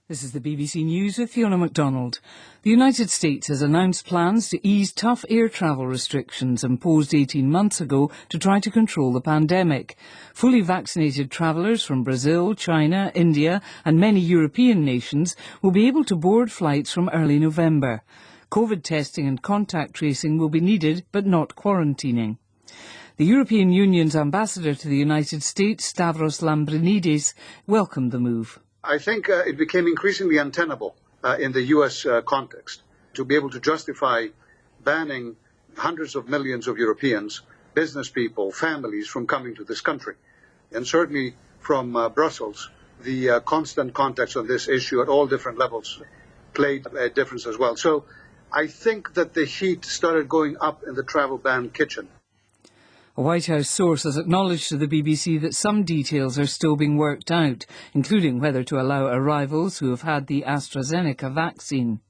This is the BBC News with Fiona MacDonald. The United States has announced plans to ease tough air travel restrictions imposed 18 months ago to try to control the pandemic. Fully vaccinated travellers from Brazil, China, India and many European nations will be able to board flights from early November. COVID testing and contact tracing will be needed, but not quarantining. The European Union's ambassador to the United States, Stavros Lambrinidis, welcomed the move. I think it became increasingly untenable in the U.S. Context to be able to justify banning hundreds of millions of Europeans, business people, families from coming to this country. And certainly from Brussels, the constant contacts on this issue at all different levels played a difference as well. So I think that the heat started going up in the travel ban kitchen. A White House source has acknowledged to the BBC that some details are still being worked out, including whether to allow arrivals who have had the AstraZeneca vaccine.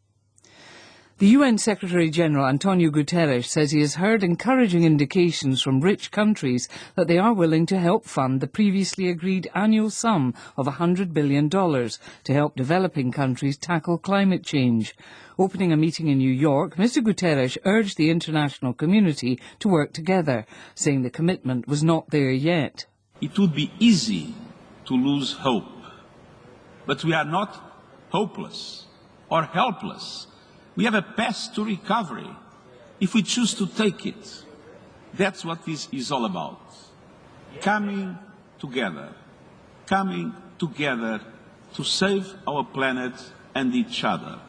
The UN Secretary-General Antonio Guterres says he has heard encouraging indications from rich countries that they are willing to help fund the previously agreed annual sum of $100 billion to help developing countries tackle climate change. Opening a meeting in New York, Mr Guterres urged the international community to work together, saying the commitment was not there yet. It would be easy to lose hope, but we are not hopeless or helpless. We have a path to recovery if we choose to take it. That's what this is all about. Coming together to save our planet and each other.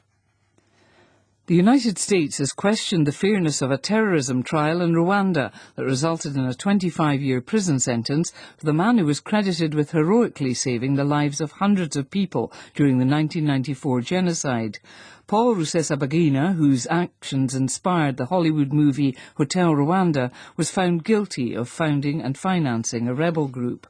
The United States has questioned the fairness of a terrorism trial in Rwanda that resulted in a 25-year prison sentence for the man who was credited with heroically saving the lives of hundreds of people during the 1994 genocide. Paul Rusesabagina, whose actions inspired the Hollywood movie Hotel Rwanda, was found guilty of founding and financing a rebel group.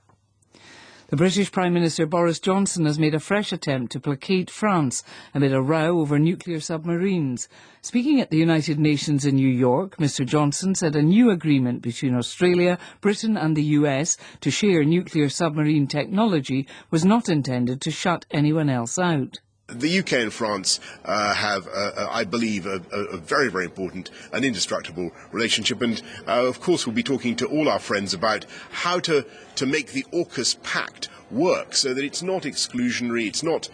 The British Prime Minister Boris Johnson has made a fresh attempt to placate France amid a row over nuclear submarines. Speaking at the United Nations in New York, Mr Johnson said a new agreement between Australia, Britain and the US to share nuclear submarine technology was not intended to shut anyone else out. The UK and France have, I believe, a very, very important and indestructible relationship, and of course we'll be talking to all our friends about how to make the AUKUS pact work so that it's not exclusionary, it's not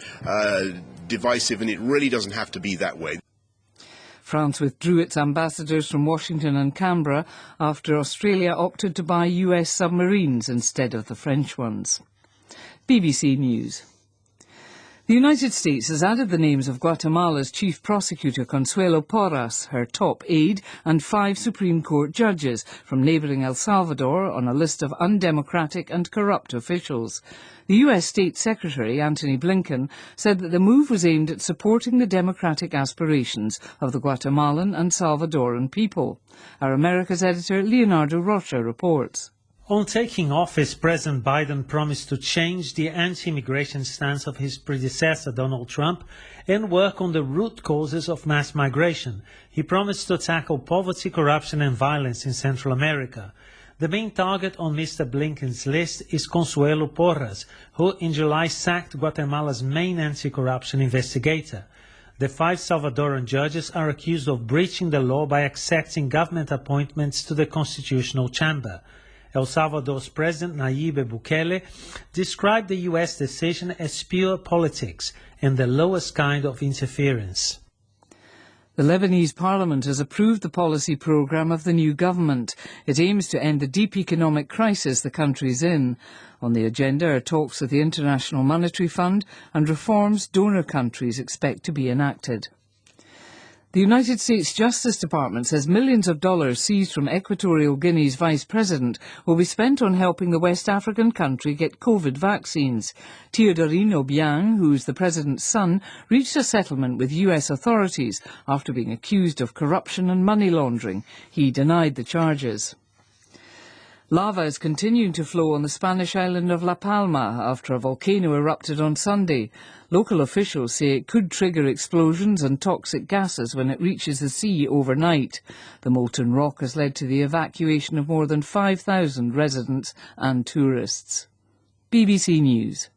divisive, and it really doesn't have to be that way. France withdrew its ambassadors from Washington and Canberra after Australia opted to buy US submarines instead of the French ones. BBC News. The United States has added the names of Guatemala's Chief Prosecutor Consuelo Porras, her top aide, and 5 Supreme Court judges from neighbouring El Salvador on a list of undemocratic and corrupt officials. The US State Secretary, Antony Blinken, said that the move was aimed at supporting the democratic aspirations of the Guatemalan and Salvadoran people. Our Americas editor, Leonardo Rocha, reports. On taking office, President Biden promised to change the anti-immigration stance of his predecessor, Donald Trump, and work on the root causes of mass migration. He promised to tackle poverty, corruption and violence in Central America. The main target on Mr. Blinken's list is Consuelo Porras, who in July sacked Guatemala's main anti-corruption investigator. The 5 Salvadoran judges are accused of breaching the law by accepting government appointments to the Constitutional Chamber. El Salvador's President Nayib Bukele described the U.S. decision as pure politics and the lowest kind of interference. The Lebanese Parliament has approved the policy programme of the new government. It aims to end the deep economic crisis the country is in. On the agenda are talks with the International Monetary Fund and reforms donor countries expect to be enacted. The United States Justice Department says millions of dollars seized from Equatorial Guinea's Vice President will be spent on helping the West African country get COVID vaccines. Teodorine Obiang, who is the President's son, reached a settlement with US authorities after being accused of corruption and money laundering. He denied the charges. Lava is continuing to flow on the Spanish island of La Palma after a volcano erupted on Sunday. Local officials say it could trigger explosions and toxic gases when it reaches the sea overnight. The molten rock has led to the evacuation of more than 5,000 residents and tourists. BBC News.